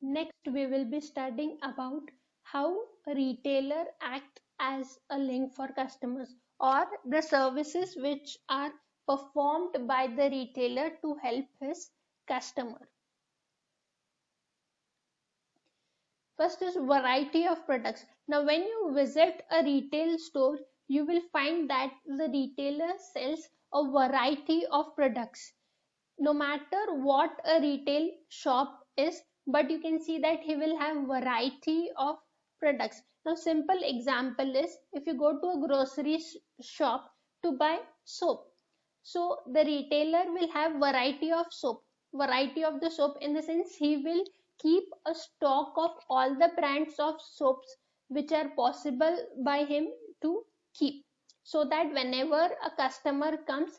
Next, we will be studying about how a retailer acts as a link for customers or the services which are performed by the retailer to help his customer. First is variety of products. Now, when you visit a retail store, you will find that the retailer sells a variety of products. No matter what a retail shop is, but you can see that he will have variety of products. Now, simple example is if you go to a grocery shop to buy soap, so the retailer will have variety of soap, variety of the soap in the sense he will keep a stock of all the brands of soaps which are possible by him to keep, so that whenever a customer comes,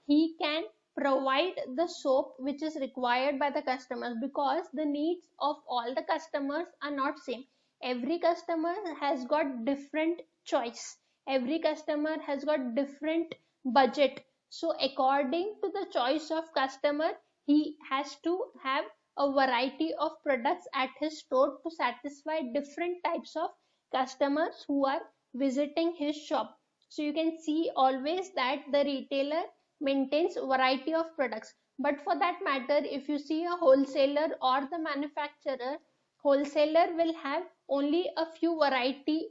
he can provide the soap which is required by the customers, because the needs of all the customers are not same. Every customer has got different choice, every customer has got different budget, so according to the choice of customer, he has to have a variety of products at his store to satisfy different types of customers who are visiting his shop. So you can see always that the retailer maintains variety of products. But for that matter, if you see a wholesaler or the manufacturer, wholesaler will have only a few variety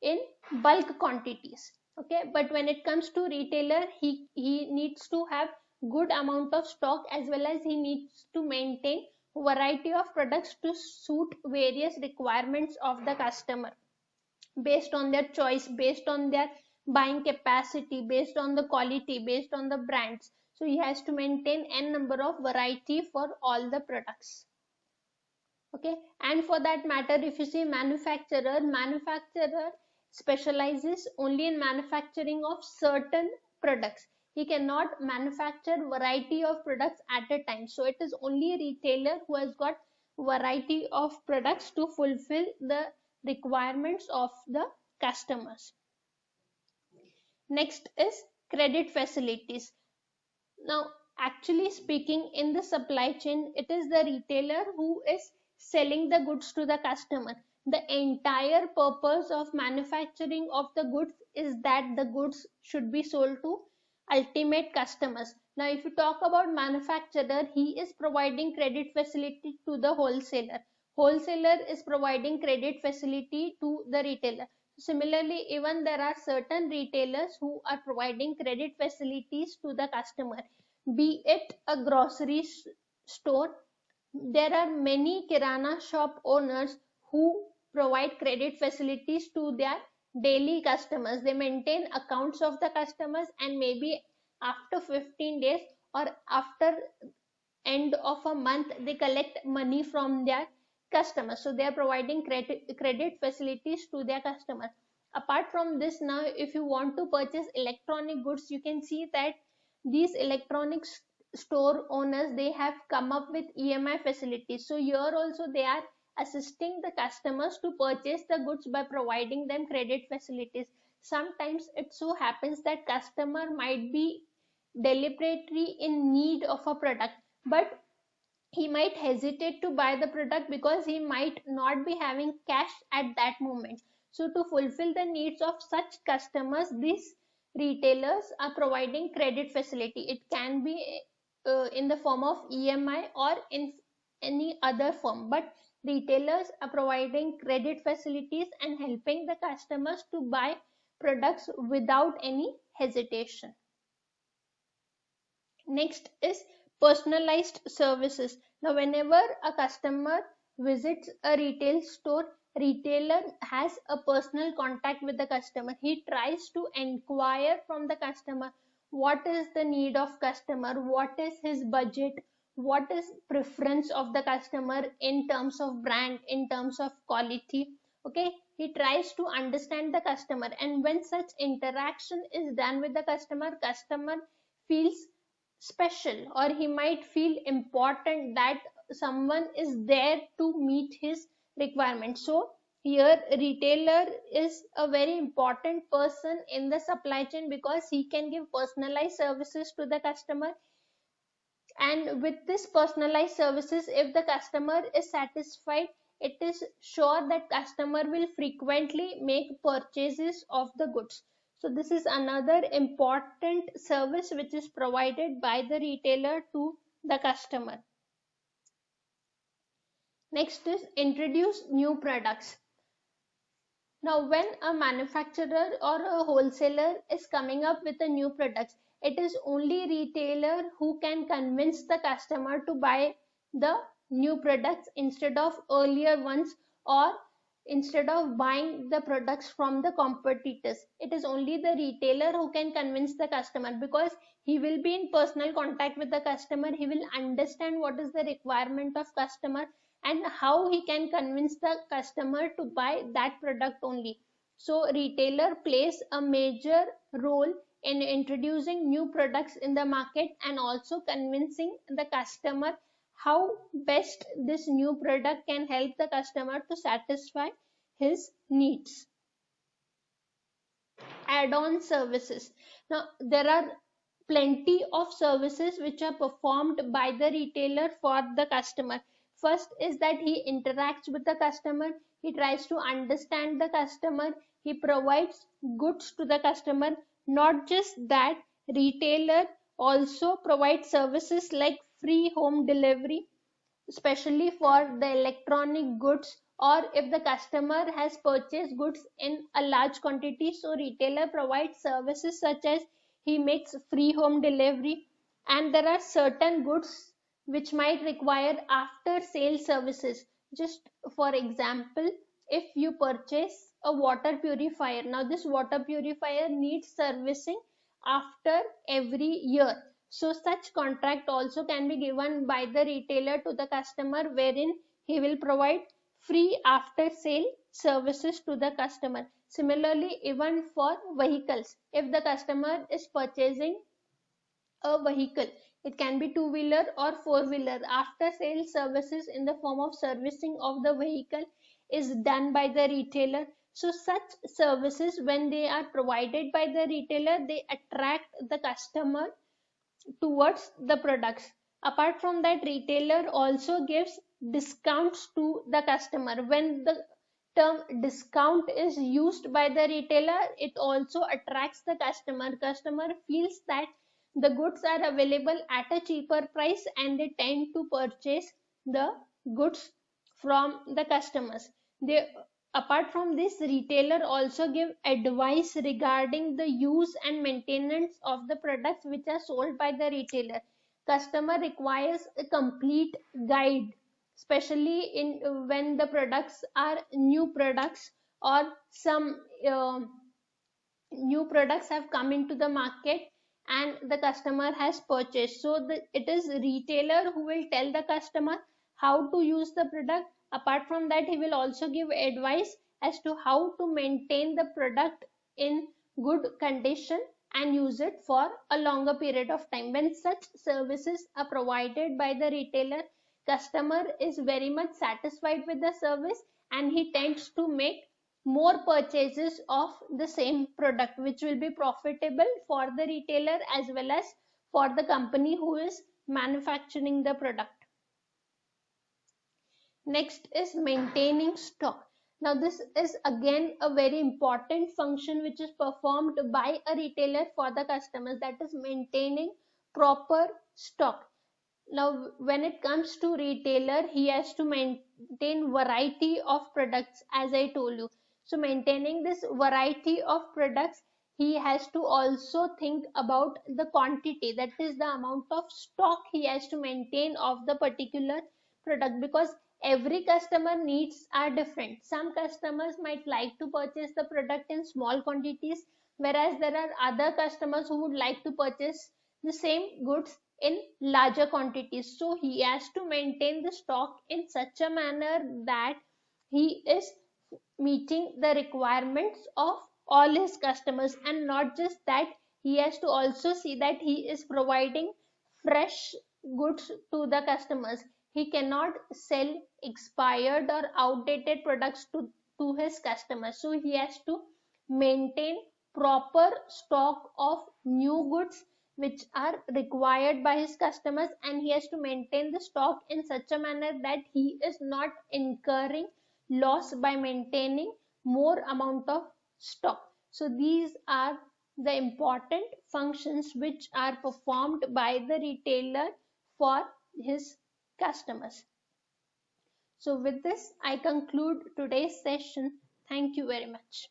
in bulk quantities. Okay, but when it comes to retailer, he needs to have good amount of stock, as well as he needs to maintain variety of products to suit various requirements of the customer based on their choice, based on their buying capacity, based on the quality, based on the brands. So he has to maintain n number of variety for all the products. Okay, and for that matter, if you see manufacturer specializes only in manufacturing of certain products. He cannot manufacture variety of products at a time, so it is only a retailer who has got variety of products to fulfill the requirements of the customers. Next is credit facilities. Now, actually speaking, in the supply chain, it is the retailer who is selling the goods to the customer. The entire purpose of manufacturing of the goods is that the goods should be sold to ultimate customers. Now, if you talk about manufacturer, he is providing credit facility to the wholesaler. Wholesaler is providing credit facility to the retailer. Similarly, even there are certain retailers who are providing credit facilities to the customer, be it a grocery store. There are many kirana shop owners who provide credit facilities to their daily customers. They maintain accounts of the customers, and maybe after 15 days or after end of a month, they collect money from their customers. So they are providing credit facilities to their customers. Apart from this, now if you want to purchase electronic goods, you can see that these electronics store owners, they have come up with EMI facilities. So here also they are assisting the customers to purchase the goods by providing them credit facilities. Sometimes it so happens that customer might be deliberately in need of a product, but he might hesitate to buy the product because he might not be having cash at that moment. So to fulfill the needs of such customers, these retailers are providing credit facility. It can be in the form of EMI or in any other form, but retailers are providing credit facilities and helping the customers to buy products without any hesitation. Next is personalized services. Now, whenever a customer visits a retail store, retailer has a personal contact with the customer. He tries to inquire from the customer what is the need of customer, what is his budget, what is preference of the customer in terms of brand, in terms of quality. Okay, he tries to understand the customer, and when such interaction is done with the customer feels special, or he might feel important that someone is there to meet his requirements. So here retailer is a very important person in the supply chain, because he can give personalized services to the customer. And with this personalized services, if the customer is satisfied, it is sure that customer will frequently make purchases of the goods. So this is another important service which is provided by the retailer to the customer. Next is introduce new products. Now, when a manufacturer or a wholesaler is coming up with a new product, it is only retailer who can convince the customer to buy the new products instead of earlier ones, or instead of buying the products from the competitors. It is only the retailer who can convince the customer, because he will be in personal contact with the customer. He will understand what is the requirement of customer and how he can convince the customer to buy that product only. So retailer plays a major role in introducing new products in the market and also convincing the customer how best this new product can help the customer to satisfy his needs. Add-on services. Now, there are plenty of services which are performed by the retailer for the customer. First is that he interacts with the customer, he tries to understand the customer, he provides goods to the customer. Not just that, retailer also provides services like free home delivery, especially for the electronic goods, or if the customer has purchased goods in a large quantity, so retailer provides services such as he makes free home delivery. And there are certain goods which might require after sale services. Just for example, if you purchase a water purifier, now this water purifier needs servicing after every year, so such contract also can be given by the retailer to the customer, wherein he will provide free after sale services to the customer. Similarly, even for vehicles, if the customer is purchasing a vehicle, it can be two-wheeler or four-wheeler, after sale services in the form of servicing of the vehicle is done by the retailer. So such services, when they are provided by the retailer, they attract the customer towards the products. Apart from that, retailer also gives discounts to the customer. When the term discount is used by the retailer, it also attracts the customer. Customer feels that the goods are available at a cheaper price and they tend to purchase the goods from the customers. They, apart from this, retailer also give advice regarding the use and maintenance of the products which are sold by the retailer. Customer requires a complete guide, especially in when the products are new products, or some new products have come into the market and the customer has purchased. So it is retailer who will tell the customer how to use the product. Apart from that, he will also give advice as to how to maintain the product in good condition and use it for a longer period of time. When such services are provided by the retailer, customer is very much satisfied with the service and he tends to make more purchases of the same product, which will be profitable for the retailer as well as for the company who is manufacturing the product. Next is maintaining stock. Now this is again a very important function which is performed by a retailer for the customers, that is maintaining proper stock. Now when it comes to retailer, he has to maintain variety of products, as I told you. So maintaining this variety of products, he has to also think about the quantity, that is the amount of stock he has to maintain of the particular product, because every customer needs are different. Some customers might like to purchase the product in small quantities, whereas there are other customers who would like to purchase the same goods in larger quantities. So he has to maintain the stock in such a manner that he is meeting the requirements of all his customers. And not just that, he has to also see that he is providing fresh goods to the customers. He cannot sell expired or outdated products to his customers. So he has to maintain proper stock of new goods which are required by his customers, and he has to maintain the stock in such a manner that he is not incurring loss by maintaining more amount of stock. So these are the important functions which are performed by the retailer for his customers. So with this, I conclude today's session. Thank you very much.